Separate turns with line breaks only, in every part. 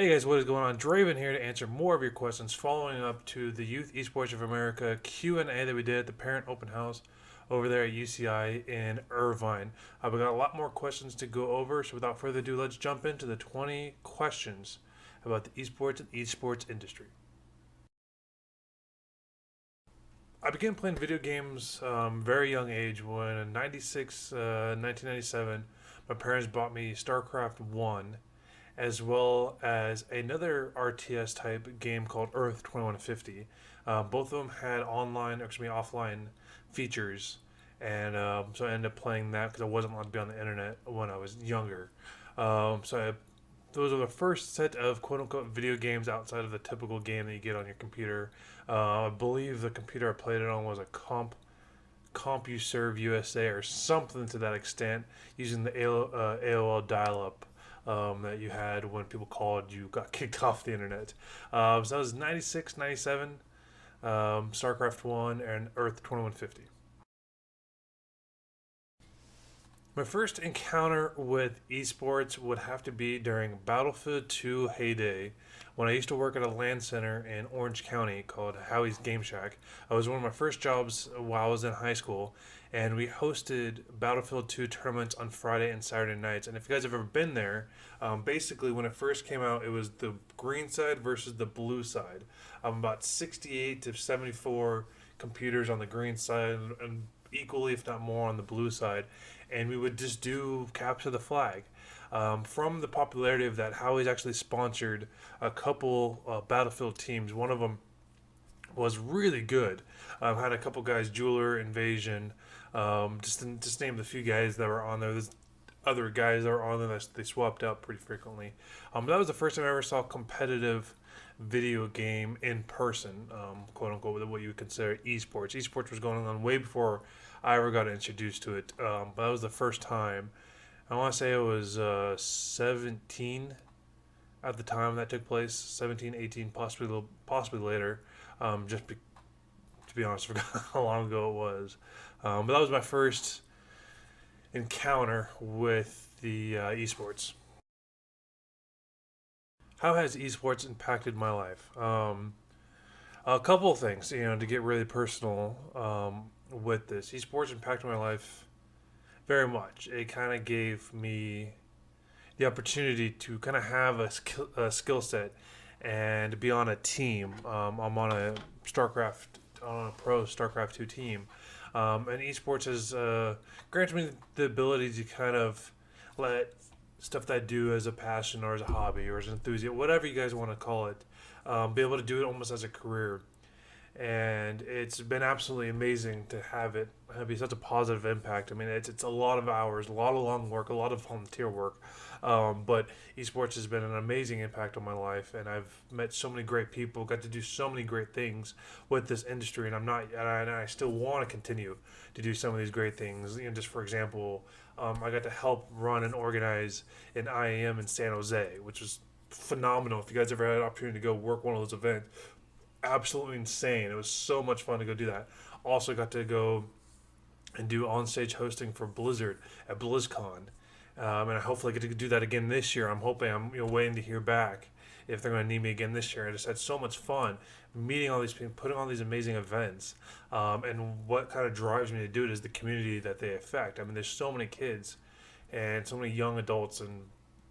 Hey guys, what is going on? Draven here to answer more of your questions following up to the Youth Esports of America Q&A that we did at the Parent Open House over there at UCI in Irvine. We got a lot more questions to go over, so without further ado, let's jump into the 20 questions about the esports and esports industry. I began playing video games very young age when in 1997, my parents bought me Starcraft 1 as well as another RTS type game called Earth 2150. Both of them had online, or excuse me, offline features, and so I ended up playing that because I wasn't allowed to be on the internet when I was younger. Those are the first set of quote unquote video games outside of the typical game that you get on your computer. I believe the computer I played it on was a CompuServe USA or something to that extent, using the AOL dial-up that you had when people called you got kicked off the internet. So that was 96, 97, StarCraft 1, and Earth 2150. My first encounter with esports would have to be during Battlefield 2 heyday when I used to work at a LAN center in Orange County called Howie's Game Shack. It was one of my first jobs while I was in high school, and we hosted Battlefield 2 tournaments on Friday and Saturday nights. And if you guys have ever been there, basically when it first came out, it was the green side versus the blue side. About 68 to 74 computers on the green side and equally, if not more, on the blue side, and we would just do capture the flag. From the popularity of that, Howie's actually sponsored a couple Battlefield teams. One of them was really good. Had a couple guys, Jeweler, Invasion, just name the few guys that were on there. There's other guys that were on there that they swapped out pretty frequently. That was the first time I ever saw competitive video game in person, quote unquote, what you would consider esports. Esports was going on way before I ever got introduced to it, but that was the first time. I want to say it was 17 at the time that took place, 17, 18, possibly later. To be honest, I forgot how long ago it was. But that was my first encounter with the esports. How has esports impacted my life? A couple of things, to get really personal with this. Esports impacted my life very much. It kind of gave me the opportunity to kind of have a skill set and be on a team. I'm on a pro Starcraft 2 team. And esports has granted me the ability to kind of let stuff that I do as a passion or as a hobby or as an enthusiast, whatever you guys want to call it, be able to do it almost as a career. And it's been absolutely amazing to have it be such a positive impact. I mean, it's a lot of hours, a lot of long work, a lot of volunteer work, but esports has been an amazing impact on my life, and I've met so many great people, got to do so many great things with this industry, and I still want to continue to do some of these great things. Just for example, I got to help run and organize an IAM in San Jose, which was phenomenal. If you guys ever had an opportunity to go work one of those events, absolutely insane. It was so much fun to go do that. Also got to go and do on-stage hosting for Blizzard at BlizzCon, and I hopefully get to do that again this year. I'm waiting to hear back if they're going to need me again this year. I just had so much fun meeting all these people, putting on these amazing events, and what kind of drives me to do it is the community that they affect. I mean, there's so many kids and so many young adults and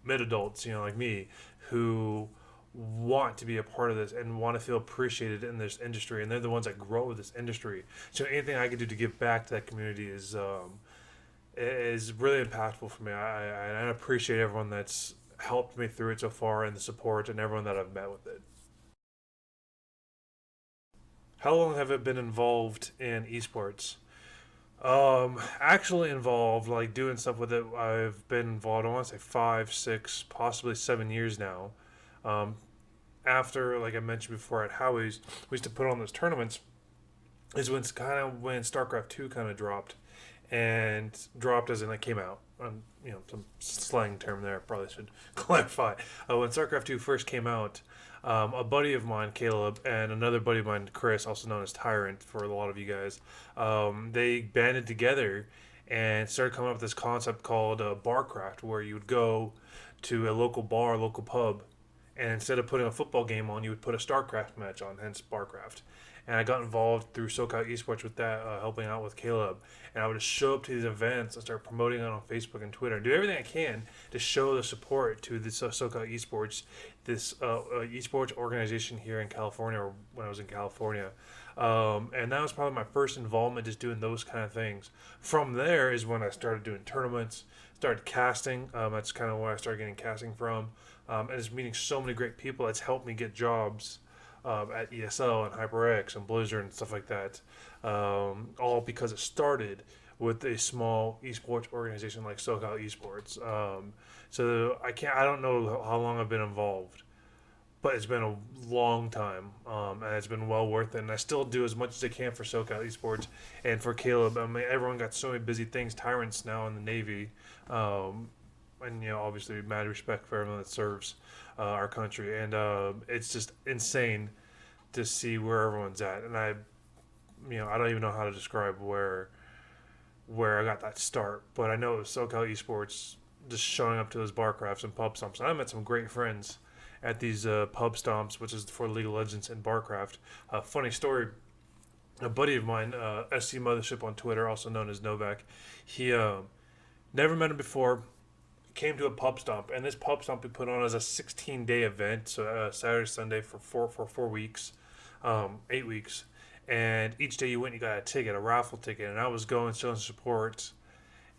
mid adults, like me, who want to be a part of this and want to feel appreciated in this industry, and they're the ones that grow with this industry. So anything I can do to give back to that community is really impactful for me. I appreciate everyone that's helped me through it so far, and the support, and everyone that I've met with it. How long have I been involved in esports? Actually involved, like doing stuff with it. I've been involved, I want to say 5, 6, possibly 7 years now. Um, After, like I mentioned before, at Howie's, we used to put on those tournaments. Is when StarCraft 2 kind of dropped, and dropped as in it came out. Some slang term there. Probably should clarify. When StarCraft 2 first came out, a buddy of mine, Caleb, and another buddy of mine, Chris, also known as Tyrant for a lot of you guys, they banded together and started coming up with this concept called Barcraft, where you would go to a local bar, local pub, and instead of putting a football game on, you would put a Starcraft match on, hence Starcraft. And I got involved through SoCal Esports with that, helping out with Caleb. And I would just show up to these events and start promoting it on Facebook and Twitter, and do everything I can to show the support to this SoCal Esports, this esports organization here in California, or when I was in California. And that was probably my first involvement, just doing those kind of things. From there is when I started doing tournaments, started casting. That's kind of where I started getting casting from, and just meeting so many great people. That's helped me get jobs at ESL and HyperX and Blizzard and stuff like that. All because it started with a small esports organization like SoCal Esports. So I don't know how long I've been involved, but it's been a long time, and it's been well worth it. And I still do as much as I can for SoCal Esports and for Caleb. I mean, everyone got so many busy things. Tyrant's now in the Navy, and obviously, mad respect for everyone that serves our country. And it's just insane to see where everyone's at. And I don't even know how to describe where I got that start, but I know it was SoCal Esports, just showing up to those bar crafts and pub stomps. And I met some great friends at these pub stomps, which is for League of Legends and Barcraft. Funny story, a buddy of mine, SC Mothership on Twitter, also known as Novak, he never met him before, came to a pub stomp, and this pub stomp we put on as a 16-day event, so Saturday, Sunday for 4 weeks, 8 weeks. And each day you went, you got a ticket, a raffle ticket, and I was going showing support,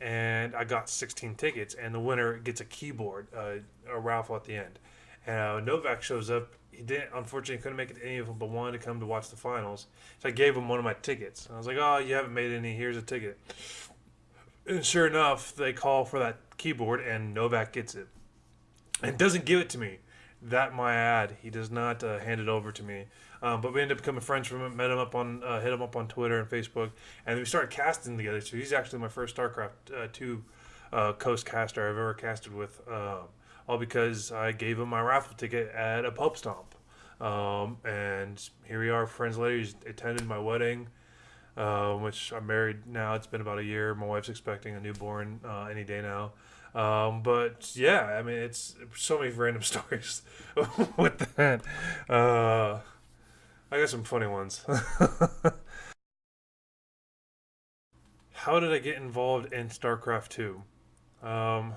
and I got 16 tickets, and the winner gets a keyboard, a raffle at the end. And Novak shows up. He unfortunately couldn't make it to any of them, but wanted to come to watch the finals. So I gave him one of my tickets. And I was like, "Oh, you haven't made any. Here's a ticket." And sure enough, they call for that keyboard, and Novak gets it, and doesn't give it to me. That my ad, he does not hand it over to me. But we ended up becoming friends from him. Met him up on, hit him up on Twitter and Facebook, and we started casting together. So he's actually my first StarCraft 2 coast caster I've ever casted with. All because I gave him my raffle ticket at a pub stomp. And here we are, friends later. He's attended my wedding, which I'm married now. It's been about a year. My wife's expecting a newborn any day now. But yeah, I mean, it's so many random stories with that. I got some funny ones. How did I get involved in StarCraft 2? Um,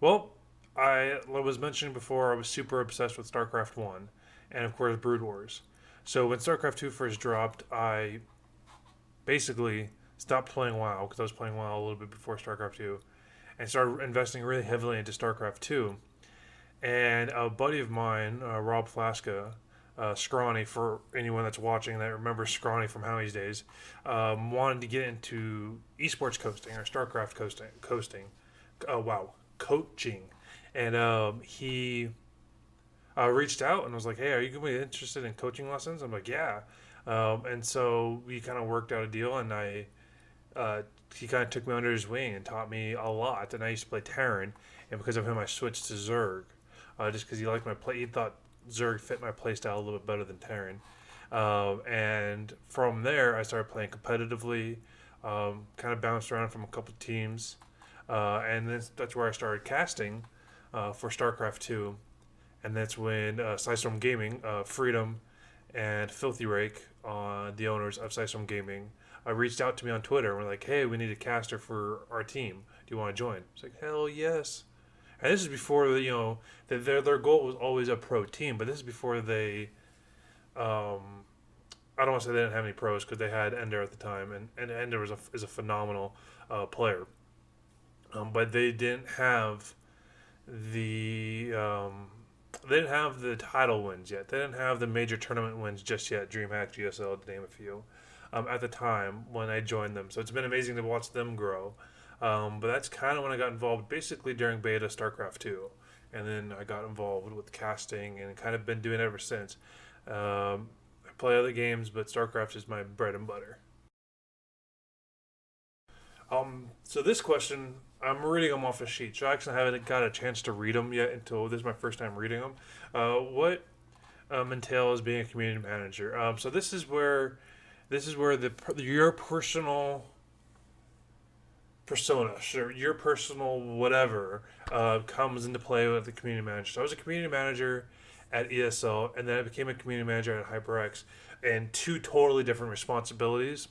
Well, I was mentioning before, I was super obsessed with StarCraft 1 and, of course, Brood Wars. So when StarCraft 2 first dropped, I basically stopped playing WoW because I was playing WoW a little bit before StarCraft 2 and started investing really heavily into StarCraft 2. And a buddy of mine, Rob Flaska, Scrawny, for anyone that's watching that remembers Scrawny from Howie's days, wanted to get into esports coasting or StarCraft coasting. Wow, coaching. And he reached out and was like, "Hey, are you going to be interested in coaching lessons?" I'm like, "Yeah." And so we kind of worked out a deal, and he kind of took me under his wing and taught me a lot. And I used to play Terran, and because of him, I switched to Zerg, just because he liked my play. He thought Zerg fit my play style a little bit better than Terran. And from there, I started playing competitively, kind of bounced around from a couple teams. And that's where I started casting for StarCraft 2. And that's when Psistorm Gaming, Freedom, and Filthy Rake, the owners of Psistorm Gaming, reached out to me on Twitter and were like, "Hey, we need a caster for our team. Do you want to join?" It's like, hell yes. And this is before, their goal was always a pro team, but this is before they, I don't want to say they didn't have any pros because they had Ender at the time, and Ender is a phenomenal player. But they didn't have the title wins yet. They didn't have the major tournament wins just yet. DreamHack, GSL, to name a few, at the time when I joined them. So it's been amazing to watch them grow. But that's kind of when I got involved, basically during beta StarCraft 2, and then I got involved with casting and kind of been doing it ever since. I play other games, but StarCraft is my bread and butter. So this question, I'm reading them off a sheet. So I actually haven't got a chance to read them yet until this is my first time reading them. What entail as being a community manager? So this is where your personal persona, sure, your personal whatever comes into play with the community manager. So I was a community manager at ESL, and then I became a community manager at HyperX, and two totally different responsibilities.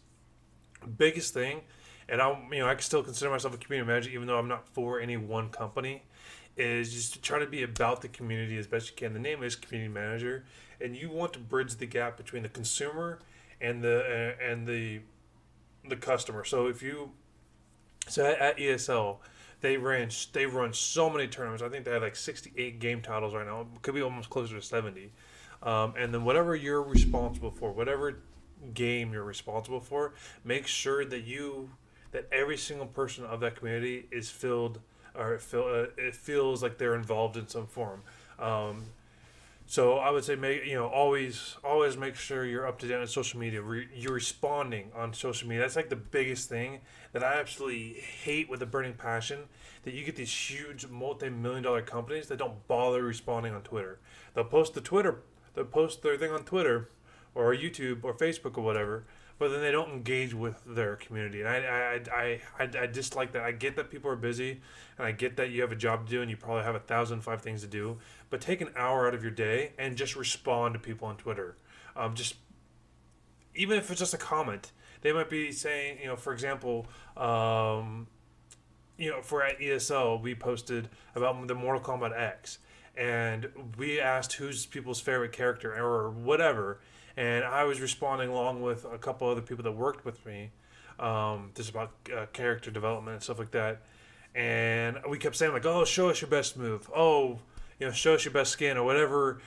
Biggest thing, and I can still consider myself a community manager even though I'm not for any one company, is just to try to be about the community as best you can. The name is community manager, and you want to bridge the gap between the consumer and the customer. So if you so at ESL, they run so many tournaments. I think they have like 68 game titles right now. It could be almost closer to 70. And then whatever you're responsible for, whatever game you're responsible for, make sure that every single person of that community is filled or it feels like they're involved in some form. Um, so I would say always make sure you're up to date on social media. You're responding on social media. That's like the biggest thing that I absolutely hate with a burning passion. That you get these huge multi-million-dollar companies that don't bother responding on Twitter. They'll post their thing on Twitter, or YouTube or Facebook or whatever, but then they don't engage with their community. And I dislike that. I get that people are busy, and I get that you have a job to do, and you probably have 1,005 things to do. But take an hour out of your day and just respond to people on Twitter. Just even if it's just a comment, they might be saying, for example, for at ESL, we posted about the Mortal Kombat X, and we asked who's people's favorite character or whatever, and I was responding along with a couple other people that worked with me, just about character development and stuff like that. And we kept saying like, "Oh, show us your best move. Oh, show us your best skin or whatever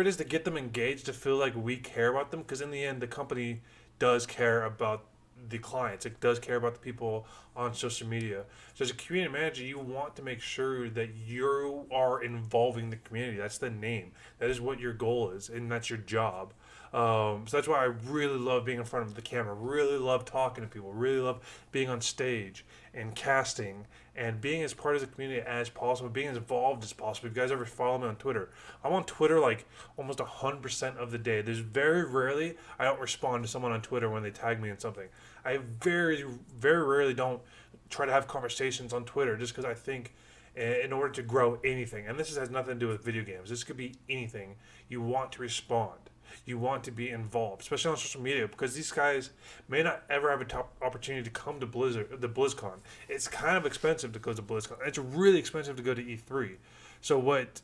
it is to get them engaged to feel like we care about them." Because in the end, the company does care about the clients. It does care about the people on social media. So as a community manager, you want to make sure that you are involving the community. That's the name. That is what your goal is, and that's your job. So that's why I really love being in front of the camera. Really love talking to people. Really love being on stage and casting and being as part of the community as possible. Being as involved as possible. If you guys ever follow me on Twitter, I'm on Twitter like almost 100% of the day. There's very rarely I don't respond to someone on Twitter when they tag me in something. I very very rarely don't try to have conversations on Twitter just because I think in order to grow anything, and this has nothing to do with video games. This could be anything. You want to respond. You want to be involved, especially on social media, because these guys may not ever have a top opportunity to come to the BlizzCon. It's kind of expensive to go to BlizzCon. It's really expensive to go to E3. So what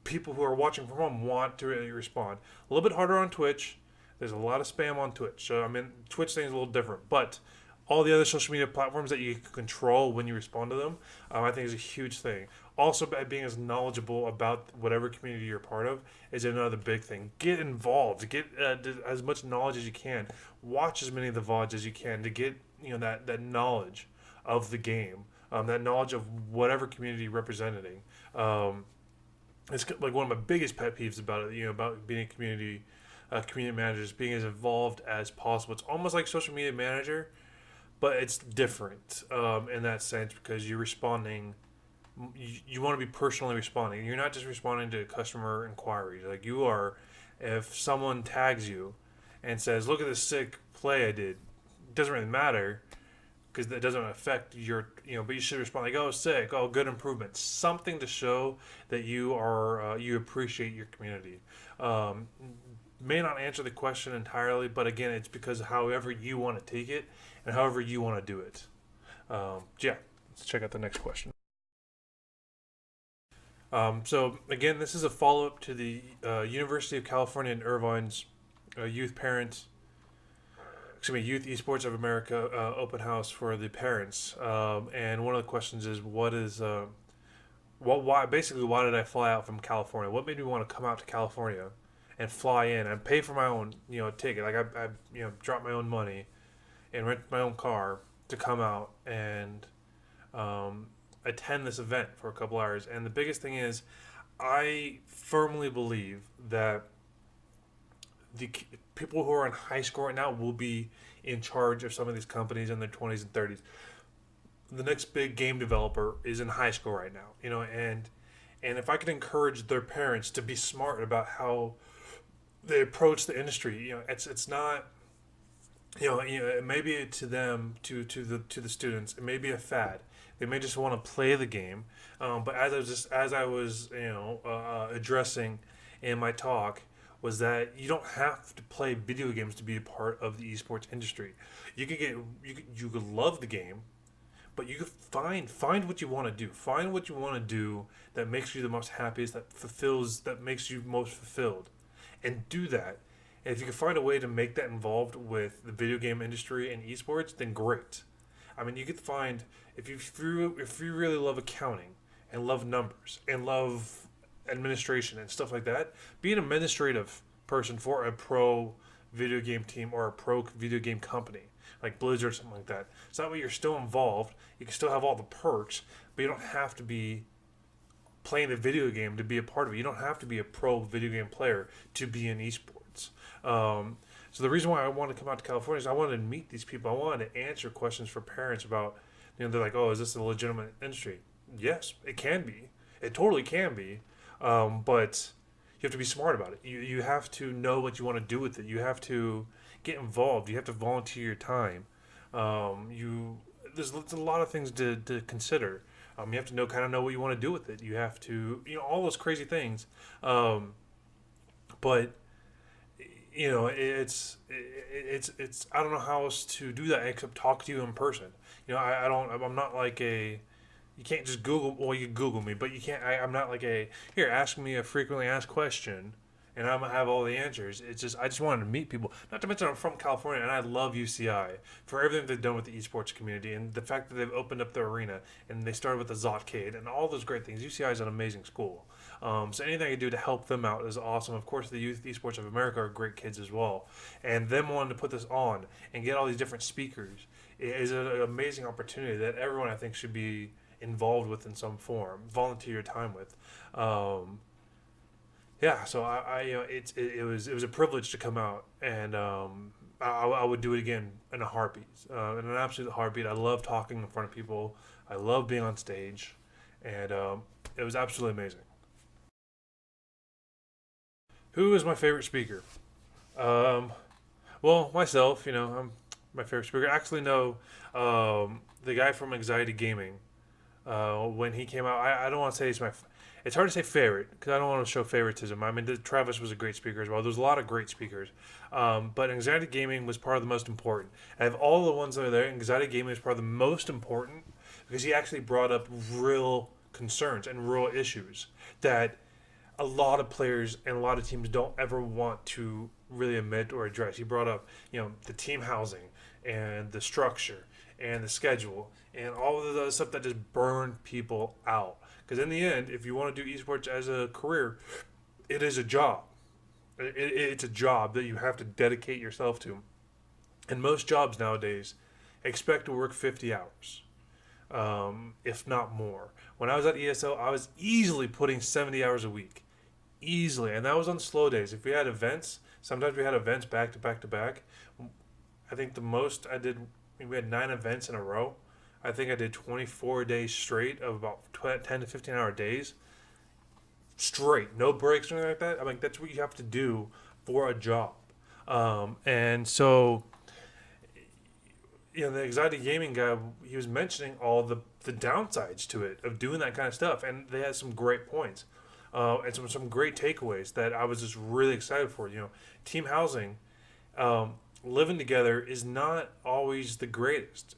people who are watching from home want to really respond. A little bit harder on Twitch. There's a lot of spam on Twitch. So Twitch thing is a little different, but all the other social media platforms that you can control when you respond to them, I think is a huge thing. Also, by being as knowledgeable about whatever community you're part of is another big thing. Get involved. Get as much knowledge as you can. Watch as many of the VODs as you can to get that knowledge of the game, that knowledge of whatever community you're representing. It's like one of my biggest pet peeves about it. About being a community manager is being as involved as possible. It's almost like social media manager, but it's different in that sense because you're responding. You want to be personally responding. You're not just responding to customer inquiries. Like you are, if someone tags you and says, "Look at this sick play I did," it doesn't really matter because that doesn't affect your. But you should respond like, "Oh, sick! Oh, good improvement." Something to show that you appreciate your community. May not answer the question entirely, but again, it's because however you want to take it and however you want to do it. Yeah, let's check out the next question. So again, this is a follow-up to the University of California in Irvine's youth Esports of America open house for the parents. And one of the questions is, why did I fly out from California? What made me want to come out to California and fly in and pay for my own, ticket? Like I dropped my own money and rent my own car to come out and attend this event for a couple hours. And the biggest thing is, I firmly believe that the people who are in high school right now will be in charge of some of these companies in their 20s and 30s. The next big game developer is in high school right now, and if I could encourage their parents to be smart about how they approach the industry, it's not maybe to them, to the students, it may be a fad. They may just want to play the game. But as I was addressing in my talk, was that you don't have to play video games to be a part of the esports industry. You could love the game, but you could find what you want to do. Find what you want to do that makes you the most happiest, that makes you most fulfilled, and do that. And if you can find a way to make that involved with the video game industry and esports, then great. I mean, you could find if you really love accounting and love numbers and love administration and stuff like that, be an administrative person for a pro video game team or a pro video game company like Blizzard or something like that. So that way you're still involved. You can still have all the perks, but you don't have to be playing the video game to be a part of it. You don't have to be a pro video game player to be in esports. So the reason why I wanted to come out to California is I wanted to meet these people. I wanted to answer questions for parents about, they're like, oh, is this a legitimate industry? Yes, it can be. It totally can be. But you have to be smart about it. You have to know what you want to do with it. You have to get involved. You have to volunteer your time. There's a lot of things to consider. You have to know what you want to do with it. You have to, all those crazy things. But it's I don't know how else to do that except talk to you in person. I don't. I'm not like a. You can't just Google. Well, you Google me, but you can't. I'm not like a. Here, ask me a frequently asked question, and I'm gonna have all the answers. It's just I just wanted to meet people. Not to mention I'm from California, and I love UCI for everything they've done with the esports community and the fact that they've opened up the arena and they started with the Zotcade and all those great things. UCI is an amazing school. So anything I can do to help them out is awesome. Of course, the Youth Esports of America are great kids as well, and them wanting to put this on and get all these different speakers is an amazing opportunity that everyone I think should be involved with in some form, volunteer your time with. Yeah, so it was a privilege to come out, and I would do it again in a heartbeat, in an absolute heartbeat. I love talking in front of people. I love being on stage, and it was absolutely amazing. Who is my favorite speaker? Um, well, myself, I'm my favorite speaker. Actually, no, the guy from Anxiety Gaming. When he came out, I don't want to say he's it's hard to say favorite because I don't want to show favoritism. I mean, Travis was a great speaker as well. There's a lot of great speakers, but Anxiety Gaming was part of the most important. Out of all the ones that are there, Anxiety Gaming was probably the most important because he actually brought up real concerns and real issues that a lot of players and a lot of teams don't ever want to really admit or address. He brought up, the team housing and the structure and the schedule and all of the other stuff that just burn people out. Because in the end, if you want to do esports as a career, it is a job. It's a job that you have to dedicate yourself to. And most jobs nowadays expect to work 50 hours, if not more. When I was at ESL, I was easily putting 70 hours a week. Easily. And that was on slow days. If we had events, sometimes we had events back to back to back. I think the most I did, we had 9 events in a row. I think I did 24 days straight of about 10 to 15 hour days. Straight. No breaks or anything like that. I mean, that's what you have to do for a job. And so, the Anxiety Gaming guy, he was mentioning all the downsides to it, of doing that kind of stuff. And they had some great points. And some great takeaways that I was just really excited for. Team housing, living together is not always the greatest.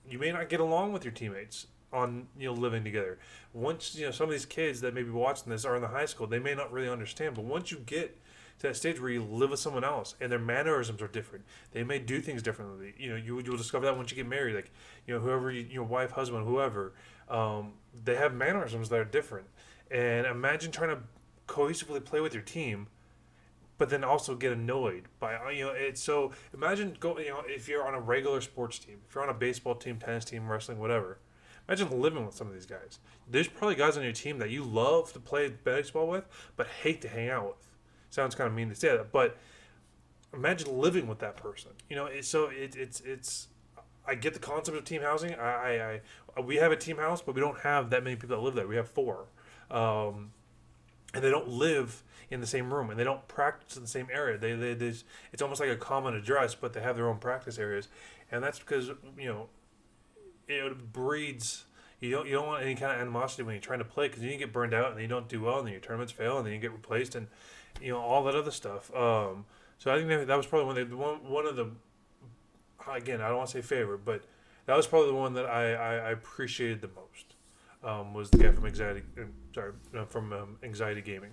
You may not get along with your teammates on living together. Once some of these kids that may be watching this are in the high school, they may not really understand. But once you get to that stage where you live with someone else and their mannerisms are different, they may do things differently. You'll discover that once you get married. Like whoever your wife, husband, whoever, they have mannerisms that are different. And imagine trying to cohesively play with your team, but then also get annoyed by it's so. Imagine if you're on a regular sports team, if you're on a baseball team, tennis team, wrestling, whatever. Imagine living with some of these guys. There's probably guys on your team that you love to play baseball with, but hate to hang out with. Sounds kind of mean to say that, but imagine living with that person. It's. I get the concept of team housing. We have a team house, but we don't have that many people that live there. We have 4. and they don't live in the same room, and they don't practice in the same area. It's almost like a common address, but they have their own practice areas, and that's because it breeds. You don't want any kind of animosity when you're trying to play, because then you get burned out and then you don't do well and then your tournaments fail and then you get replaced and all that other stuff. So I think that was probably one of the, again, I don't want to say favorite, but that was probably the one that I appreciated the most. Was the guy from Anxiety Gaming.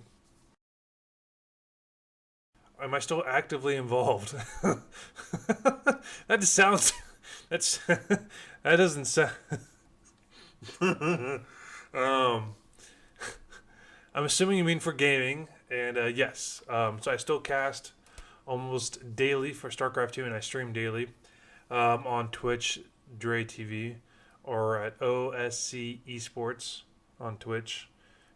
Am I still actively involved? That just sounds. That's that doesn't sound. um, I'm assuming you mean for gaming, and yes. So I still cast almost daily for Starcraft 2, and I stream daily on Twitch, Dre TV, or at OSC Esports on Twitch,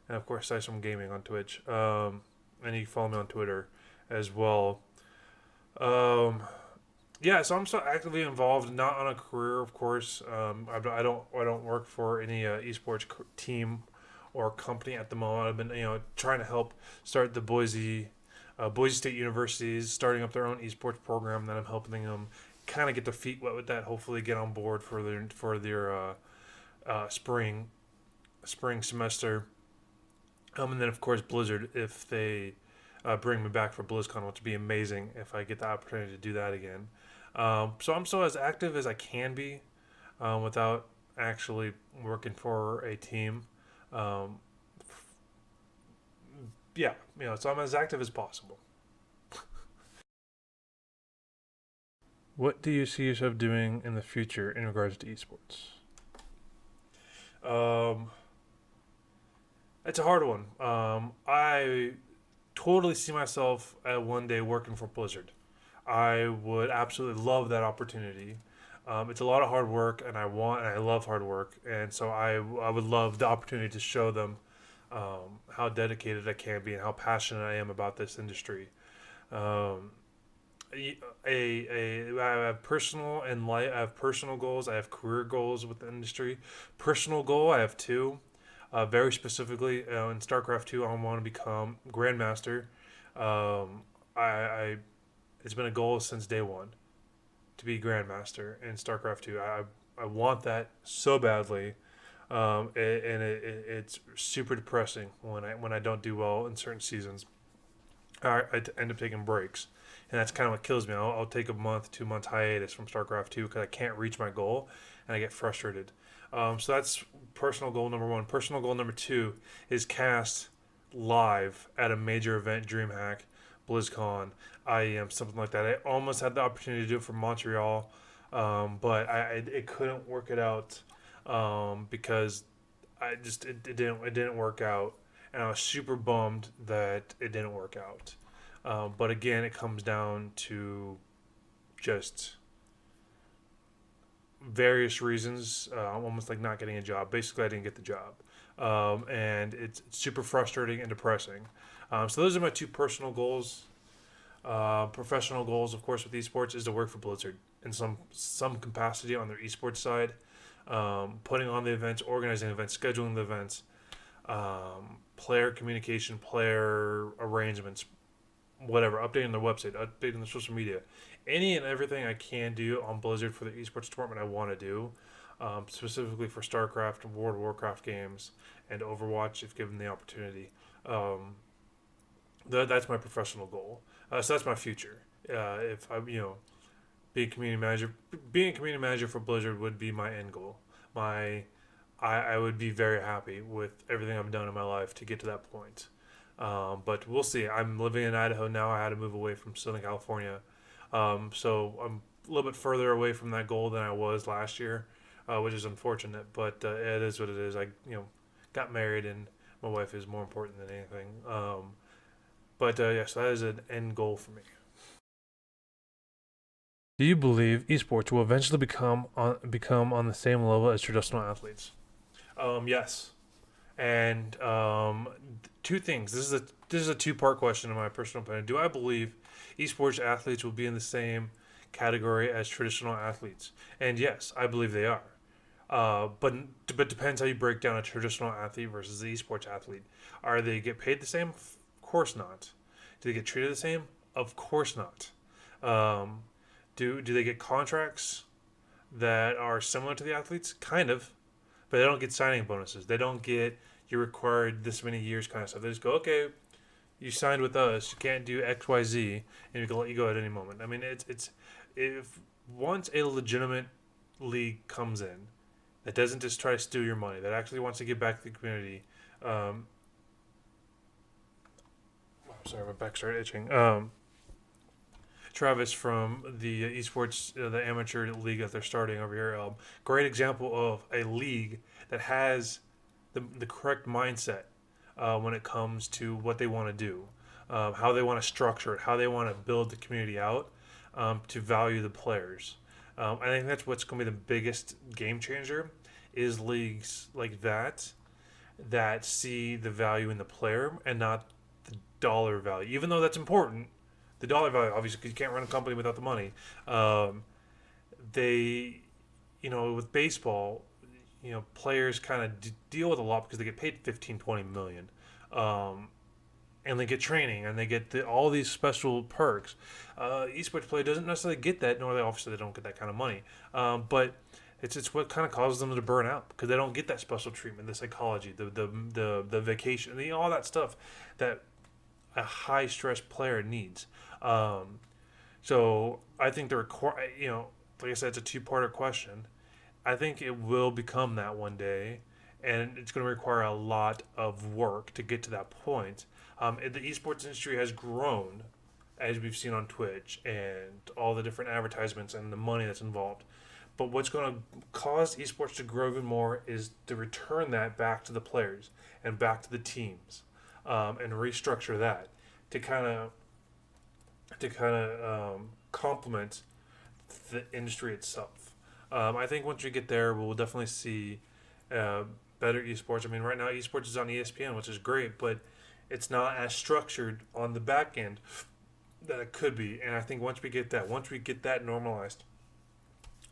and of course Psistorm Gaming on Twitch. And you can follow me on Twitter as well. Um, yeah, so I'm still actively involved, not on a career, of course. I don't work for any esports team or company at the moment. I've been trying to help start the Boise State Universities starting up their own esports program. That I'm helping them kind of get their feet wet with that. Hopefully, get on board for their spring semester. And then of course Blizzard, if they bring me back for BlizzCon, which would be amazing if I get the opportunity to do that again. So I'm still as active as I can be without actually working for a team. Um, yeah, so I'm as active as possible. What do you see yourself doing in the future in regards to esports? Um, it's a hard one. I totally see myself one day working for Blizzard. I would absolutely love that opportunity. It's a lot of hard work, and I love hard work, and so I would love the opportunity to show them how dedicated I can be and how passionate I am about this industry. Um, I have personal and life. I have personal goals. I have career goals with the industry. Personal goal, I have two. Very specifically, in StarCraft 2, I want to become Grandmaster. I It's been a goal since day one to be Grandmaster in StarCraft 2. I want that so badly, it's super depressing when I don't do well in certain seasons. I end up taking breaks, and that's kind of what kills me. I'll take a month, 2 months hiatus from StarCraft 2 because I can't reach my goal, and I get frustrated. So that's personal goal number one. Personal goal number two is cast live at a major event, DreamHack, BlizzCon, IEM, something like that. I almost had the opportunity to do it for Montreal, but it couldn't work it out because it didn't work out, and I was super bummed that it didn't work out. But again, it comes down to just various reasons, almost like not getting a job. Basically, I didn't get the job, and it's super frustrating and depressing. So those are my two personal goals. Professional goals, of course, with esports is to work for Blizzard in some capacity on their esports side, putting on the events, organizing events, scheduling the events, player communication, player arrangements, whatever, updating their website, updating their social media, any and everything I can do on Blizzard for the esports department I want to do, specifically for StarCraft and World of Warcraft games and Overwatch if given the opportunity. Um, that's my professional goal. So that's my future. If I, being a community manager for Blizzard would be my end goal. I would be very happy with everything I've done in my life to get to that point. But we'll see. I'm living in Idaho now. I had to move away from Southern California, so I'm a little bit further away from that goal than I was last year, which is unfortunate. But it is what it is. I got married, and my wife is more important than anything. But yes, that is an end goal for me. Do you believe esports will eventually become on the same level as traditional athletes? Yes, and two things. This is a two-part question in my personal opinion. Do I believe esports athletes will be in the same category as traditional athletes? And yes, I believe they are. But depends how you break down a traditional athlete versus the esports athlete. Are they get paid the same? Of course not. Do they get treated the same? Of course not. Um, do they get contracts that are similar to the athletes? Kind of, but they don't get signing bonuses. They don't get you're required this many years kind of stuff. They just go, okay, you signed with us. You can't do X, Y, Z, and we can let you go at any moment. I mean, it's if once a legitimate league comes in that doesn't just try to steal your money, that actually wants to give back to the community. Um, Sorry, my back started itching. Travis from the esports, the amateur league that they're starting over here. Great example of a league that has the correct mindset when it comes to what they want to do, how they want to structure it, how they want to build the community out to value the players. I think that's what's going to be the biggest game changer is leagues like that see the value in the player and not the dollar value. Even though that's important, the dollar value obviously because you can't run a company without the money. Um, they, with baseball, players kind of deal with a lot because they get paid 15, 20 million. Um, and they get training and they get all these special perks. Esports player doesn't necessarily get that, nor they don't get that kind of money. But it's what kind of causes them to burn out because they don't get that special treatment, the psychology, the vacation, all that stuff that a high stress player needs. Um, so I think like I said, it's a two-parter question. I think it will become that one day, and it's going to require a lot of work to get to that point. The esports industry has grown, as we've seen on Twitch, and all the different advertisements and the money that's involved. But what's going to cause esports to grow even more is to return that back to the players and back to the teams, and restructure that to complement the industry itself. I think once we get there, we'll definitely see uh, better esports. I mean, right now esports is on ESPN, which is great, but it's not as structured on the back end that it could be. And I think once we get that normalized,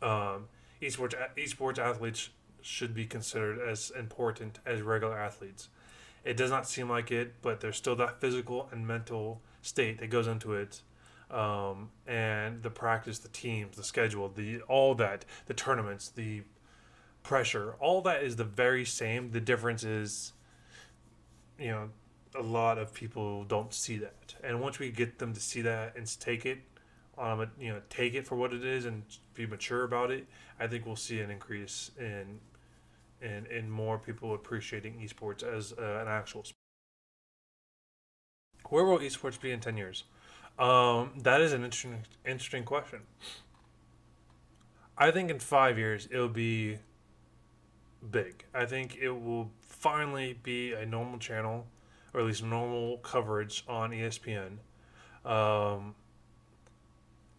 um, esports athletes should be considered as important as regular athletes. It does not seem like it, but there's still that physical and mental state that goes into it, and the practice, the teams, the schedule, the tournaments, the pressure, all that is the very same. The difference is, you know, a lot of people don't see that, and once we get them to see that and take it, take it for what it is and be mature about it, I think we'll see an increase in more people appreciating esports as an actual sport. Where will esports be in 10 years? That is an interesting question. I think in 5 years it'll be big. I think it will finally be a normal channel, or at least normal coverage on ESPN. Um,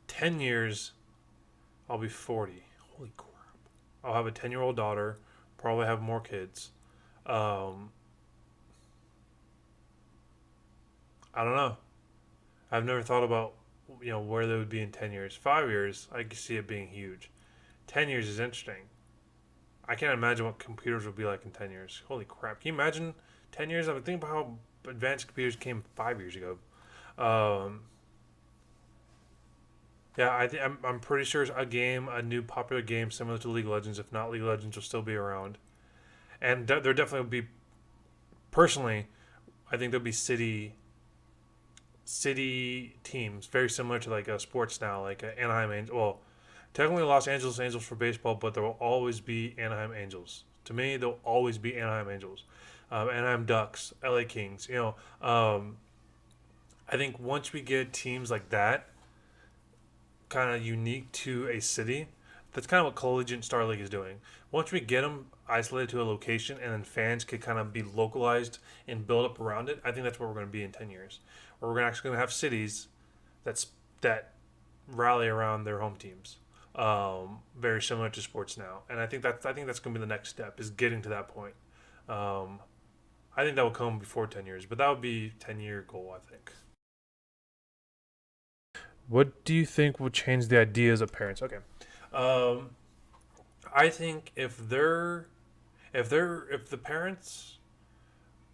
10 years, I'll be 40. Holy crap. I'll have a 10-year-old daughter, probably have more kids. Um, I don't know. I've never thought about where they would be in 10 years. 5 years, I could see it being huge. 10 years is interesting. I can't imagine what computers will be like in 10 years. Holy crap. Can you imagine 10 years? I mean, think about how advanced computers came 5 years ago. Um, yeah, I'm pretty sure a new popular game similar to League of Legends, if not League of Legends, will still be around. And there definitely will be, personally, I think there'll be city teams, very similar to like a sports now, like Anaheim Angels. Well, technically Los Angeles Angels for baseball, but there will always be Anaheim Angels. To me, there'll always be Anaheim Angels, Anaheim Ducks, LA Kings. I think once we get teams like that, kind of unique to a city, that's kind of what Collegiate Star League is doing. Once we get them isolated to a location and then fans could kind of be localized and build up around it, I think that's where we're going to be in 10 years. Where we're actually going to have cities that rally around their home teams. Very similar to sports now. And I think that's going to be the next step is getting to that point. Um, I think that will come before 10 years, but that would be 10-year goal, I think. What do you think will change the ideas of parents? Okay. Um, I think if the parents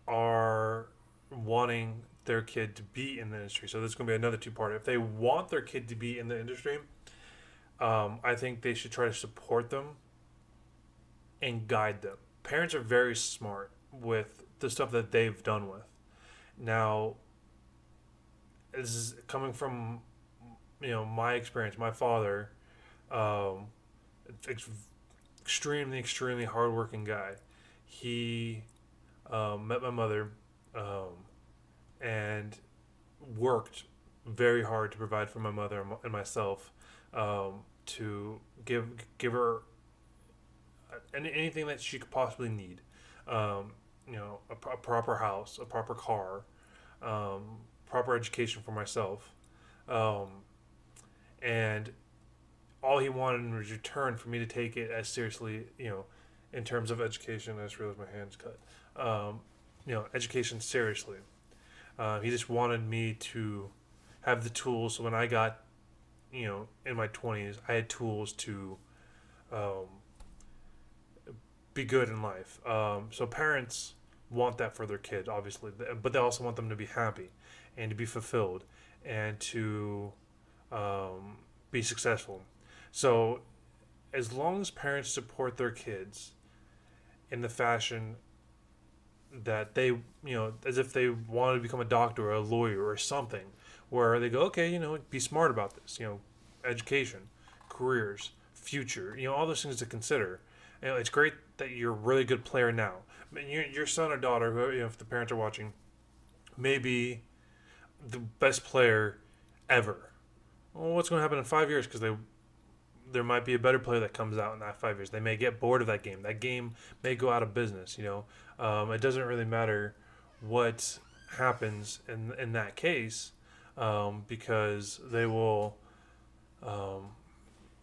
are wanting their kid to be in the industry, so there's going to be another two part. If they want their kid to be in the industry, I think they should try to support them and guide them. Parents are very smart with the stuff that they've done with. Now, this is coming from my experience. My father, um, ex- extremely hardworking guy. He met my mother um, and worked very hard to provide for my mother and myself, to give her anything that she could possibly need. A proper house, a proper car, proper education for myself, um, and all he wanted in return for me to take it as seriously, in terms of education. I just realized my hand's cut. Education seriously. He just wanted me to have the tools. So when I got, in my 20s, I had tools to um, be good in life. So parents want that for their kid, obviously, but they also want them to be happy and to be fulfilled and to um, be successful. So as long as parents support their kids in the fashion that they, as if they wanted to become a doctor or a lawyer or something, where they go, okay, be smart about this, education, careers, future, all those things to consider. It's great that you're a really good player now. I mean, your son or daughter, who, if the parents are watching, may be the best player ever. Well, what's going to happen in 5 years? Because there might be a better player that comes out in that 5 years. They may get bored of that game. That game may go out of business. It doesn't really matter what happens in that case, because they will, um,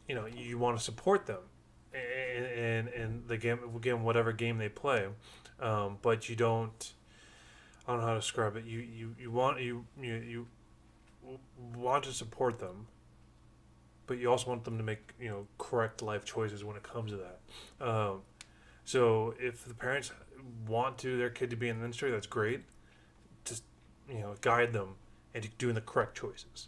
you want to support them in the game, again, whatever game they play, but you don't. I don't know how to describe it. You want to support them, but you also want them to make correct life choices when it comes to that. So if the parents want their kid to be in the industry, that's great. Just guide them into doing the correct choices.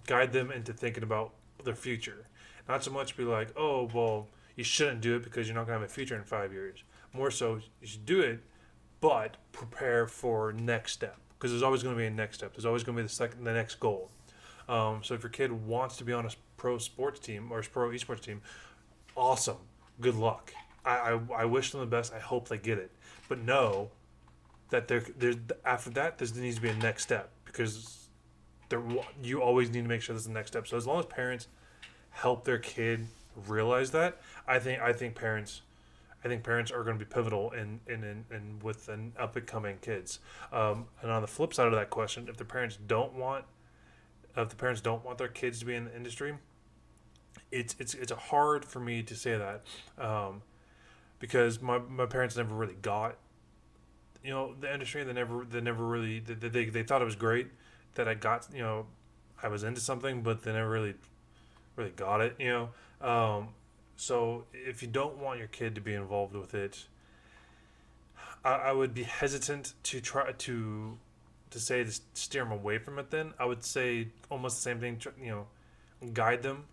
Guide them into thinking about their future. Not so much be like, oh well, you shouldn't do it because you're not gonna have a future in 5 years. More so, you should do it, but prepare for next step, because there's always going to be a next step. There's always going to be the next goal. So if your kid wants to be on a pro sports team or a pro esports team, awesome. Good luck. I wish them the best. I hope they get it. But know that there's after that there needs to be a next step, because you always need to make sure there's a next step. So as long as parents help their kid realize that, I think parents are going to be pivotal in with an up and coming kids. And on the flip side of that question, if the parents don't want their kids to be in the industry, it's hard for me to say that, because my parents never really got the industry. They never really they thought it was great that I got I was into something, but they never really got it. So if you don't want your kid to be involved with it, I would be hesitant to try to say to steer them away from it. Then I would say almost the same thing. Guide them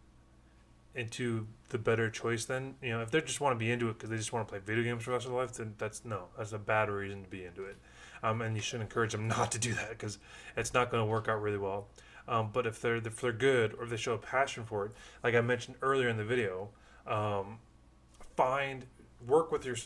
into the better choice. Then if they just want to be into it because they just want to play video games for the rest of their life, then that's a bad reason to be into it. And you should encourage them not to do that, because it's not going to work out really well. But if they're good, or if they show a passion for it, like I mentioned earlier in the video, um, work with your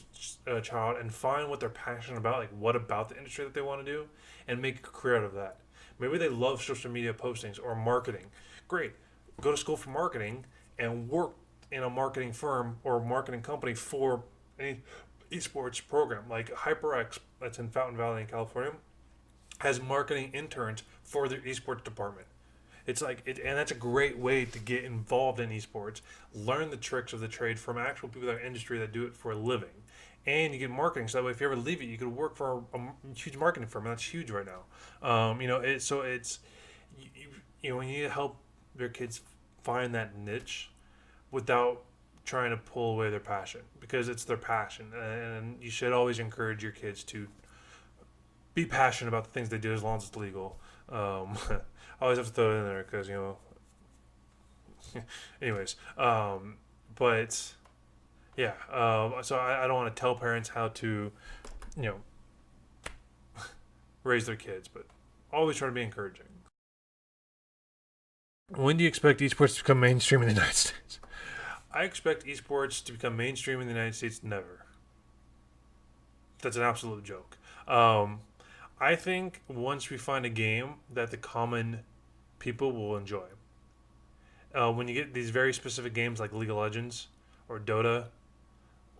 child and find what they're passionate about, like what about the industry that they want to do, and make a career out of that. Maybe they love social media postings or marketing. Great, go to school for marketing and work in a marketing firm or marketing company for any esports program. Like HyperX, that's in Fountain Valley in California, has marketing interns for their esports department. It's like and that's a great way to get involved in esports, learn the tricks of the trade from actual people in the industry that do it for a living, and you get marketing. So that way, if you ever leave it, you could work for a huge marketing firm, and that's huge right now. It's you need to help their kids find that niche without trying to pull away their passion, because it's their passion, and you should always encourage your kids to be passionate about the things they do as long as it's legal. I always have to throw it in there because anyways, but yeah, so I don't want to tell parents how to you know raise their kids, but always try to be encouraging. When do you expect esports to become mainstream in the United States? I expect esports to become mainstream in the United States never. That's an absolute joke. Um, I think once we find a game that the common people will enjoy, when you get these very specific games like League of Legends or Dota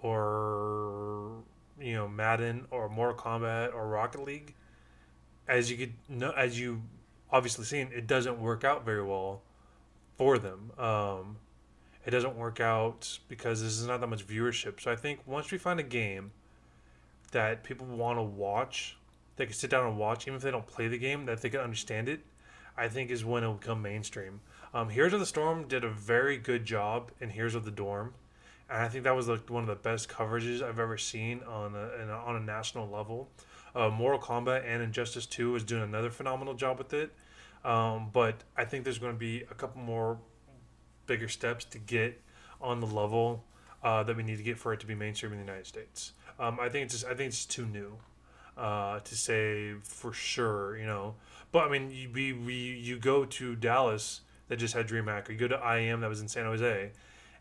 or Madden or Mortal Kombat or Rocket League, as you obviously seen, it doesn't work out very well for them. It doesn't work out because this is not that much viewership. So I think once we find a game that people want to watch, they can sit down and watch, even if they don't play the game, that they can understand it, I think is when it will become mainstream. Heroes of the Storm did a very good job in Heroes of the Dorm, and I think that was like one of the best coverages I've ever seen on a national level. Mortal Kombat and Injustice 2 is doing another phenomenal job with it. But I think there's going to be a couple more bigger steps to get on the level that we need to get for it to be mainstream in the United States. I think it's too new to say for sure. But I mean, you go to Dallas that just had DreamHack, or you go to IEM that was in San Jose,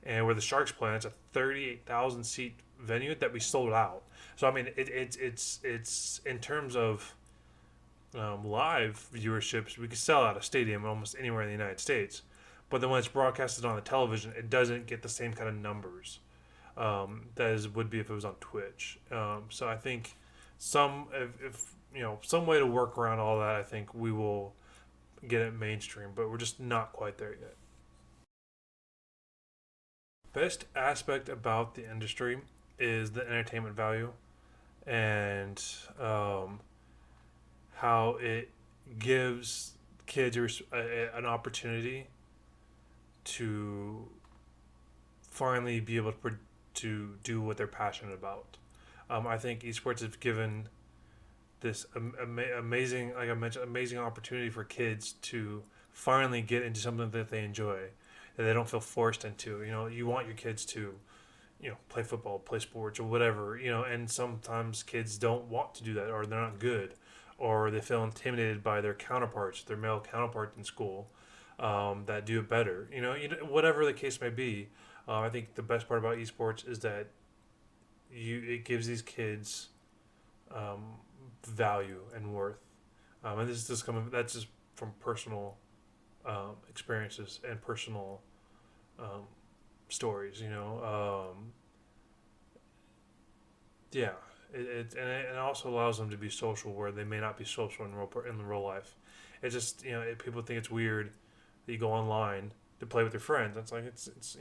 and where the Sharks play, it's a 38,000 seat venue that we sold out. So I mean, it's in terms of live viewerships, we could sell out a stadium almost anywhere in the United States. But then when it's broadcasted on the television, it doesn't get the same kind of numbers that is would be if it was on Twitch. So I think if some way to work around all that, I think we will get it mainstream, but we're just not quite there yet. Best aspect about the industry is the entertainment value and how it gives kids an opportunity to finally be able to do what they're passionate about. I think esports have given this amazing, like I mentioned, amazing opportunity for kids to finally get into something that they enjoy, that they don't feel forced into. You want your kids to, play football, play sports, or whatever. And sometimes kids don't want to do that, or they're not good, or they feel intimidated by their counterparts, their male counterparts in school, that do it better. Whatever the case may be. I think the best part about esports is that it gives these kids value and worth. And this is just coming. That's just from personal experiences and personal stories. Yeah. It also allows them to be social where they may not be social in real life. It's just people think it's weird that you go online to play with your friends. It's like it's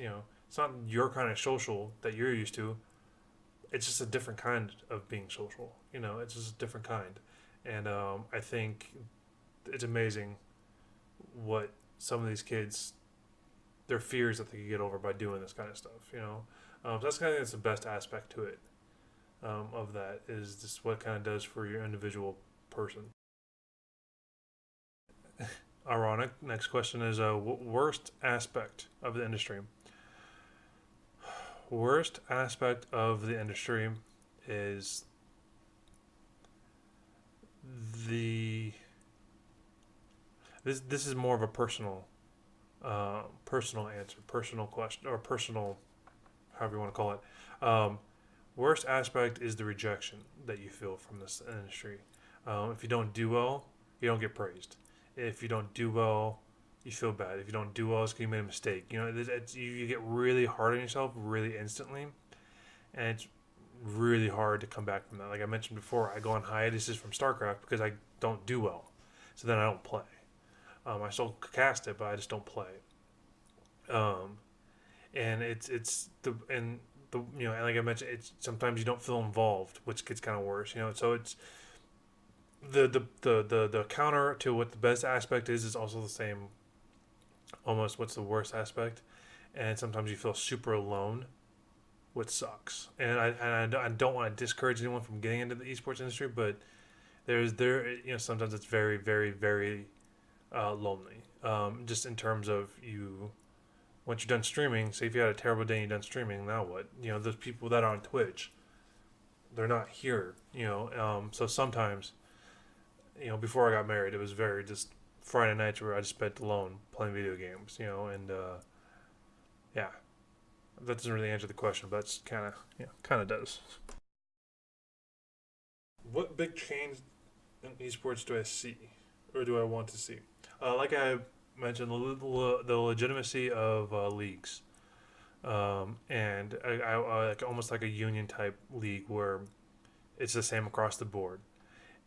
not your kind of social that you're used to. It's just a different kind of being social. It's just a different kind, and I think it's amazing what some of these kids, their fears that they can get over by doing this kind of stuff. So that's kind of that's the best aspect to it. Of that is just what it kind of does for your individual person. Ironic. Next question is worst aspect of the industry. Worst aspect of the industry is the this is more of a personal answer, personal question, or personal, however you want to call it. Worst aspect is the rejection that you feel from this industry. If you don't do well, you don't get praised. If you don't do well, you feel bad. If you don't do well, it's because you made a mistake. You get really hard on yourself really instantly, and it's really hard to come back from that. Like I mentioned before, I go on hiatuses from Starcraft because I don't do well, so then I don't play. I still cast it, but I just don't play. Um, and it's the and the and like I mentioned, it's sometimes you don't feel involved, which gets kind of worse. So it's the counter to what the best aspect is also the same. Almost what's the worst aspect, and sometimes you feel super alone which sucks. And I don't want to discourage anyone from getting into the esports industry, but sometimes it's very very very lonely. Just in terms of you, once you're done streaming, say if you had a terrible day and you're done streaming, now what? Those people that are on Twitch, they're not here. So sometimes, before I got married, it was very just Friday nights where I just spent alone playing video games. And yeah, that doesn't really answer the question, but it's kind of does. What big change in esports do I see, or do I want to see? Like I mentioned, the legitimacy of leagues, and I like almost like a union type league where it's the same across the board,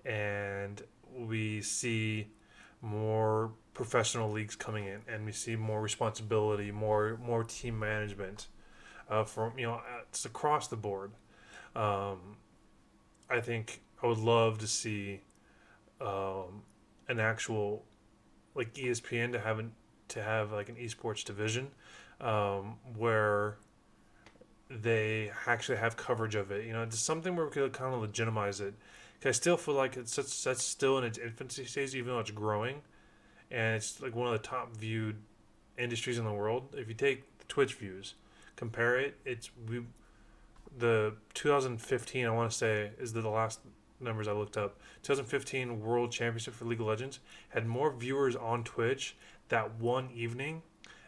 and we see more professional leagues coming in, and we see more responsibility, more team management, from it's across the board. Um, I think I would love to see an actual like ESPN to have like an esports division, where they actually have coverage of it. It's something where we could kind of legitimize it. 'Cause I still feel like that's still in its infancy stage, even though it's growing, and it's like one of the top viewed industries in the world. If you take the Twitch views, compare it, the 2015, I want to say, is the last numbers I looked up. 2015 World Championship for League of Legends had more viewers on Twitch that one evening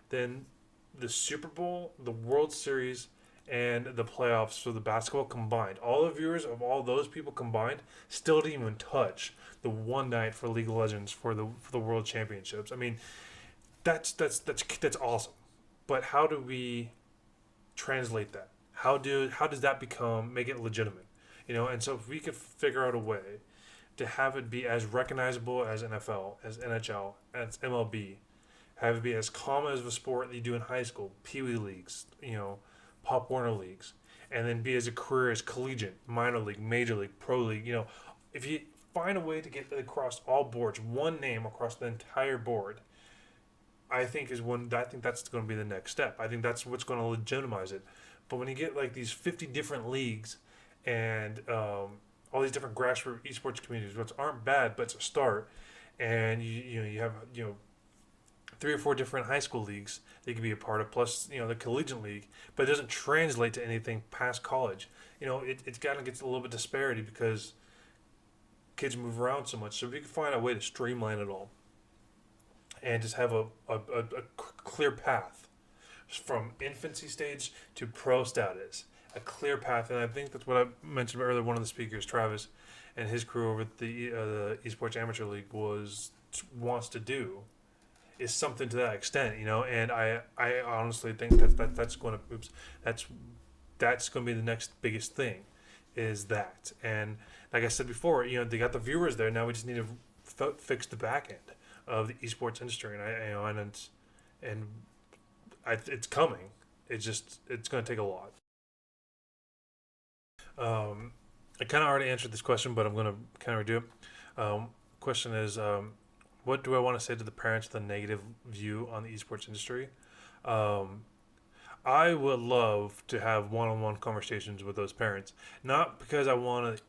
than the Super Bowl, the World Series, and the playoffs for the basketball combined. All the viewers of all those people combined still didn't even touch the one night for League of Legends for the World Championships. I mean, that's awesome. But how do we translate that? How does that make it legitimate? And so if we could figure out a way to have it be as recognizable as NFL, as NHL, as MLB, have it be as common as a sport that you do in high school, Pee Wee leagues, Pop Warner leagues, and then be as a career as collegiate, minor league, major league, pro league. If you find a way to get across all boards, one name across the entire board, I think that's going to be the next step. I think that's what's going to legitimize it. But when you get like these 50 different leagues and all these different grassroots esports communities, which aren't bad, but it's a start, and you have 3 or 4 different high school leagues that you can be a part of, plus the collegiate league, but it doesn't translate to anything past college. It's kind of gets a little bit disparity because kids move around so much. So if we can find a way to streamline it all and just have a clear path from infancy stage to pro status, a clear path. And I think that's what I mentioned earlier. One of the speakers, Travis, and his crew over at the Esports Amateur League wants to do is something to that extent, And I honestly think that's going to that's going to be the next biggest thing, is that. And like I said before, they got the viewers there. Now we just need to fix the back end of the esports industry, and it's coming. It's going to take a lot. I kind of already answered this question, but I'm going to kind of redo it. Question is, what do I want to say to the parents with a negative view on the esports industry? I would love to have one-on-one conversations with those parents, not because I want to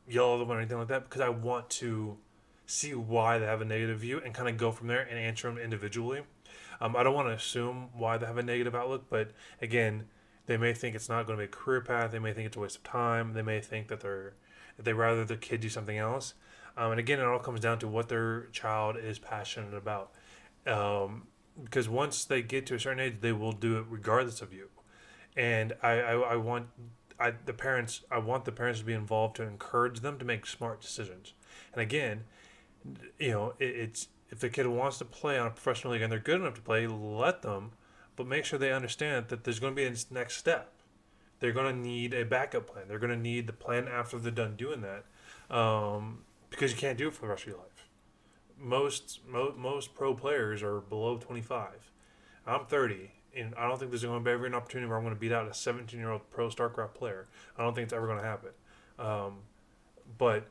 yell at them or anything like that, because I want to see why they have a negative view and kind of go from there and answer them individually. I don't want to assume why they have a negative outlook, but again, they may think it's not going to be a career path. They may think it's a waste of time. They may think that they rather their kid do something else. And again, it all comes down to what their child is passionate about. Because once they get to a certain age, they will do it regardless of you. And I want the parents to be involved to encourage them to make smart decisions. And again, it's if the kid wants to play on a professional league and they're good enough to play, let them, but make sure they understand that there's going to be a next step. They're going to need a backup plan. They're going to need the plan after they're done doing that, because you can't do it for the rest of your life. Most pro players are below 25. I'm 30, and I don't think there's going to be ever an opportunity where I'm going to beat out a 17-year-old pro Starcraft player. I don't think it's ever going to happen. But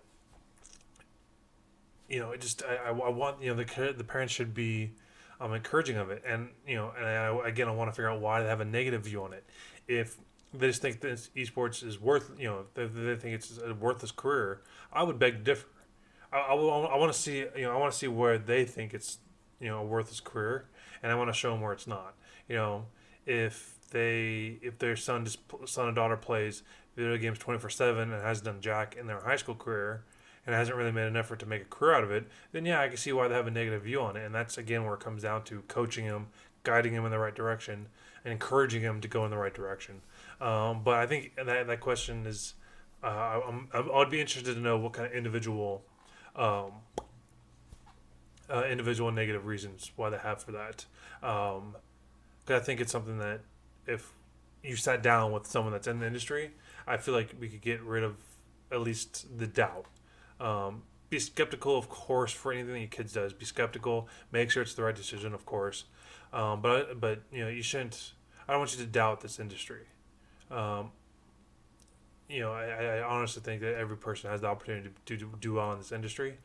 I want the parents should be encouraging of it, and I want to figure out why they have a negative view on it. If they just think that esports is worth, they think it's a worthless career. I would beg to differ. I want to see, I want to see where they think it's, a worthless career, and I want to show them where it's not. You know, if their son or daughter plays video games 24/7 and hasn't done jack in their high school career and hasn't really made an effort to make a career out of it, then yeah, I can see why they have a negative view on it. And that's again where it comes down to coaching him, guiding him in the right direction, and encouraging him to go in the right direction. But I think that question is, I'd be interested to know what kind of um, individual negative reasons why they have for that. Um, 'Cause I think it's something that if you sat down with someone that's in the industry, I feel like we could get rid of at least the doubt. Be skeptical, of course, for anything that your kids does. Be skeptical. Make sure it's the right decision, of course. But you shouldn't. I don't want you to doubt this industry. Um, I honestly think that every person has the opportunity to do well in this industry,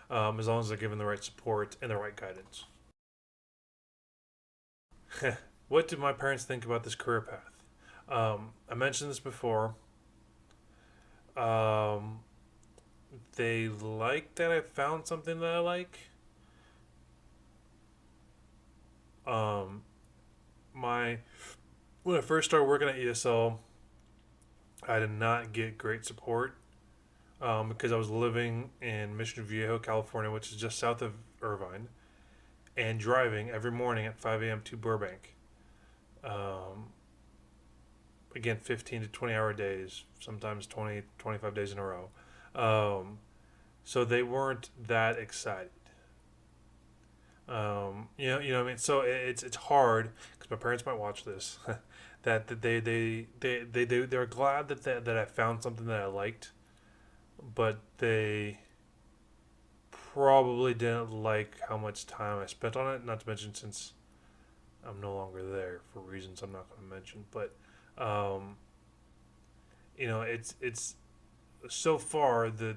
as long as they're given the right support and the right guidance. What do my parents think about this career path? I mentioned this before. Um, they like that I found something that I like. Um, my When I first started working at ESL, I did not get great support because I was living in Mission Viejo, California, which is just south of Irvine, and driving every morning at 5 a.m. to Burbank. Um, Again, 15 to 20-hour days, sometimes 20, 25 days in a row. Um, so they weren't that excited. What I mean. So it's hard because my parents might watch this. That they're glad that I found something that I liked, but they probably didn't like how much time I spent on it. Not to mention since I'm no longer there for reasons I'm not going to mention. But um, it's so far the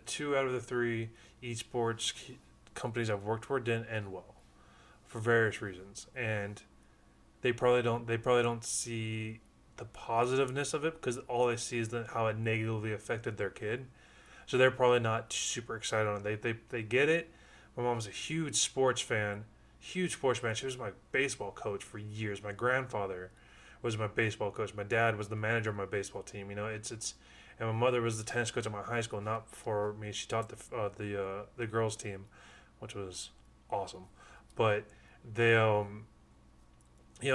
two out of the three esports companies I've worked for didn't end well for various reasons, and they probably don't see the positiveness of it because all they see is how it negatively affected their kid. So they're probably not super excited on it. They get it. My mom's a huge sports fan. She was my baseball coach for years. My grandfather was my baseball coach. My dad was the manager of my baseball team. And my mother was the tennis coach at my high school. Not for me, she taught the girls team, which was awesome. But they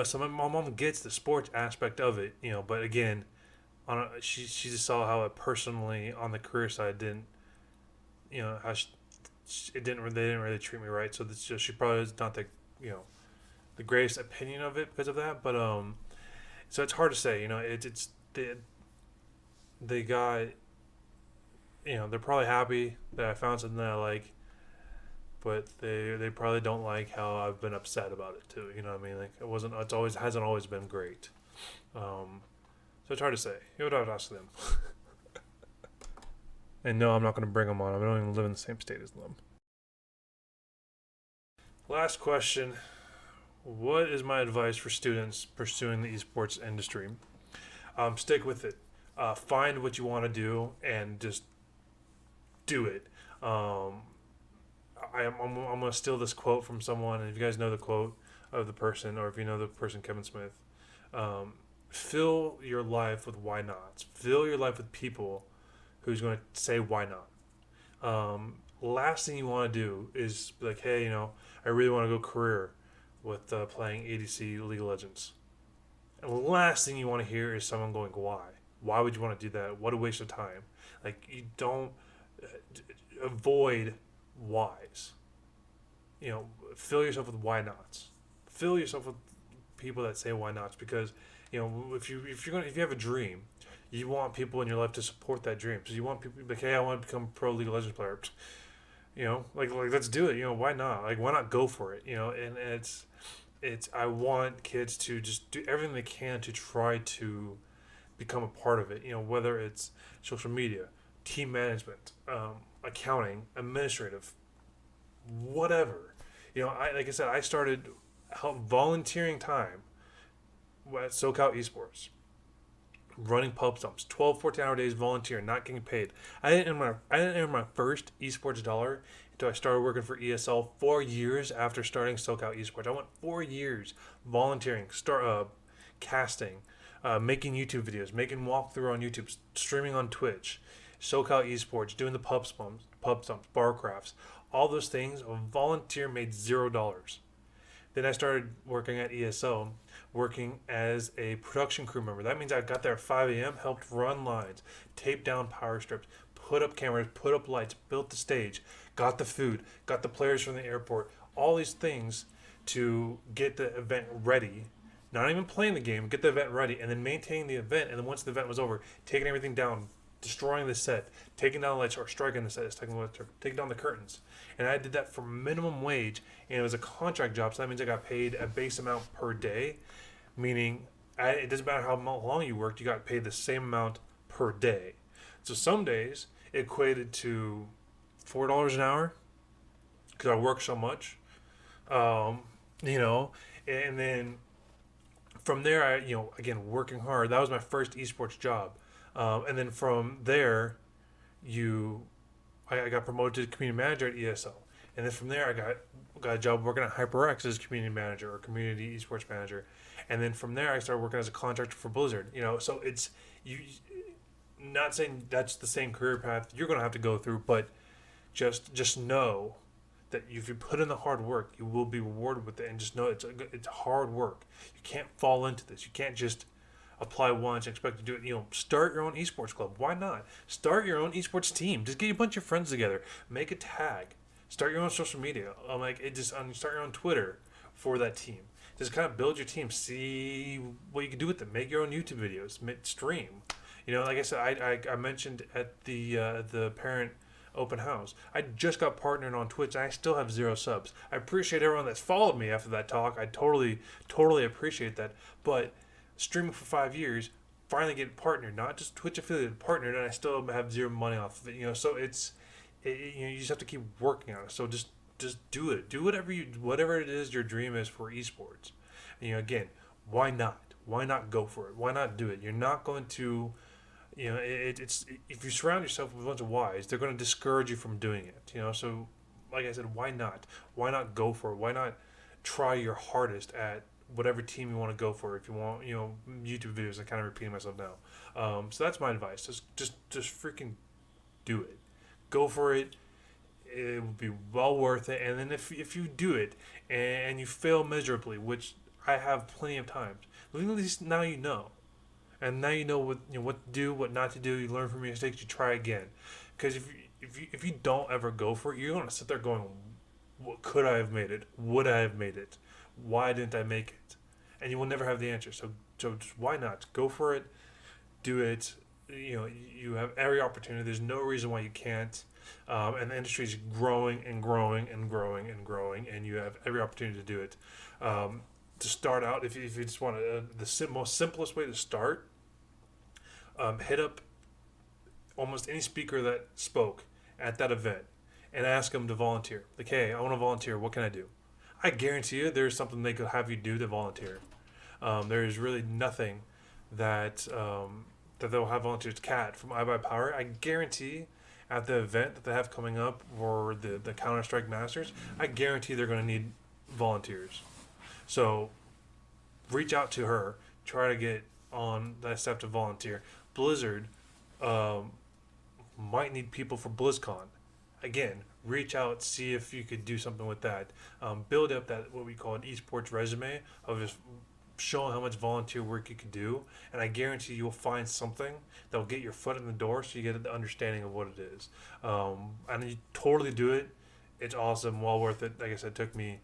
so my mom gets the sports aspect of it. But again, she just saw how it personally on the career side didn't, how it didn't they didn't really treat me right. So this just she probably is not the greatest opinion of it because of that. But so it's hard to say. It's they got they're probably happy that I found something that I like, but they probably don't like how I've been upset about it too. You know what I mean? Like it always hasn't always been great. Um, so it's hard to say. You would have to ask them. And no, I'm not going to bring them on. I don't even live in the same state as them. Last question. What is my advice for students pursuing the esports industry? Stick with it. Find what you want to do and just do it. I'm going to steal this quote from someone, and if you guys know the quote of the person, or if you know the person, Kevin Smith, um, fill your life with why nots. Fill your life with people who's going to say why not. Last thing you want to do is be like, hey, I really want to go career with playing ADC League of Legends. And the last thing you want to hear is someone going, why? Why would you want to do that? What a waste of time. Like, you don't avoid whys. Fill yourself with why nots. Fill yourself with people that say why nots because, if you have a dream, you want people in your life to support that dream. So you want people to be like, hey, I want to become a pro League of Legends player. Like let's do it. Why not? Like, why not go for it? And it's I want kids to just do everything they can to try to become a part of it. Whether it's social media, team management, accounting, administrative, whatever. Like I said, I started volunteering time at SoCal Esports, running pub stumps, 12, 14-hour days, volunteering, not getting paid. I didn't earn my first esports dollar until I started working for ESL 4 years after starting SoCal Esports. I went 4 years volunteering, casting, making YouTube videos, making walkthrough on YouTube, streaming on Twitch, SoCal Esports, doing the pub stumps, bar crafts, all those things. A volunteer made $0. Then I started working at ESO, working as a production crew member. That means I got there at 5 a.m., helped run lines, tape down power strips, put up cameras, put up lights, built the stage, got the food, got the players from the airport, all these things to get the event ready. Not even playing the game, get the event ready, and then maintaining the event. And then once the event was over, taking everything down, destroying the set, taking down the lights, or striking the set, taking down the curtains. And I did that for minimum wage, and it was a contract job, so that means I got paid a base amount per day, meaning it doesn't matter how long you worked, you got paid the same amount per day. So some days it equated to $4 an hour because I worked so much, you know, and then from there, again, working hard. That was my first esports job, and then from there, I got promoted to community manager at ESL, and then from there, I got a job working at HyperX as community manager or community esports manager, and then from there, I started working as a contractor for Blizzard. So it's you. Not saying that's the same career path you're going to have to go through, but just know that if you put in the hard work, you will be rewarded with it. And just know it's hard work. You can't fall into this. You can't just apply once and expect to do it. Start your own esports club. Why not? Start your own esports team. Just get a bunch of friends together. Make a tag. Start your own social media. Start your own Twitter for that team. Just kind of build your team. See what you can do with them. Make your own YouTube videos. Stream. Like I said, I mentioned at the parent open house, I just got partnered on Twitch and I still have 0 subs. I appreciate everyone that's followed me after that talk. I totally appreciate that. But streaming for 5 years, finally get partnered, not just Twitch affiliated, partnered, and I still have 0 money off of it. So you just have to keep working on it. So just do it. Do whatever it is your dream is for esports. Again, why not? Why not go for it? Why not do it? You're not going to. It's if you surround yourself with a bunch of whys, they're going to discourage you from doing it. So like I said, why not? Why not go for it? Why not try your hardest at whatever team you want to go for? If you want, YouTube videos. I'm kind of repeating myself now. So that's my advice. Just freaking do it. Go for it. It will be well worth it. And then if you do it and you fail miserably, which I have plenty of times, at least now you know. And now you know what to do, what not to do. You learn from your mistakes. You try again. Because if you don't ever go for it, you're gonna sit there going, "What could I have made it? Would I have made it? Why didn't I make it?" And you will never have the answer. So just why not go for it? Do it. You have every opportunity. There's no reason why you can't. And the industry is growing and growing and growing and growing, and you have every opportunity to do it. To start out, if you just want the most simplest way to start. Hit up almost any speaker that spoke at that event and ask them to volunteer. Like, hey, I want to volunteer. What can I do? I guarantee you there's something they could have you do to volunteer. There is really nothing that they'll have volunteers. Cat from iBuyPower, I guarantee at the event that they have coming up for the Counter-Strike Masters, I guarantee they're going to need volunteers. So reach out to her. Try to get on that step to volunteer. Blizzard might need people for BlizzCon. Again, reach out, see if you could do something with that. Build up that what we call an esports resume of just showing how much volunteer work you could do, and I guarantee you'll find something that will get your foot in the door, so you get the understanding of what it is. And you totally do it. It's awesome, well worth it. Like I said, it took me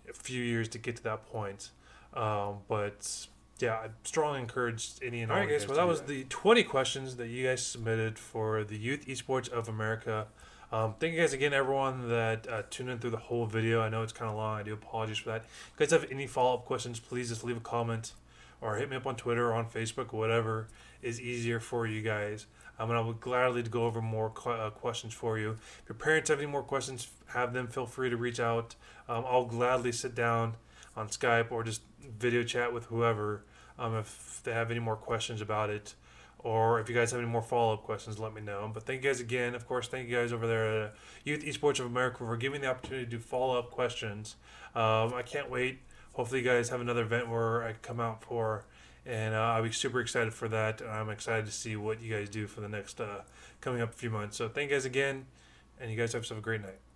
a few years to get to that point, but. Yeah, I strongly encourage any and all. Alright, guys, well, that was the 20 questions that you guys submitted for the Youth Esports of America. Thank you guys again, everyone that tuned in through the whole video. I know it's kind of long. I do apologize for that. If you guys have any follow-up questions, please just leave a comment or hit me up on Twitter or on Facebook, whatever is easier for you guys. And I would gladly go over more questions for you. If your parents have any more questions, have them feel free to reach out. I'll gladly sit down on Skype or just video chat with whoever if they have any more questions about it. Or if you guys have any more follow-up questions, let me know. But thank you guys again. Of course, thank you guys over there at Youth Esports of America for giving me the opportunity to do follow-up questions. I can't wait. Hopefully, you guys have another event where I come out for, and I'll be super excited for that. I'm excited to see what you guys do for the next coming up few months. So thank you guys again, and you guys have yourself a great night.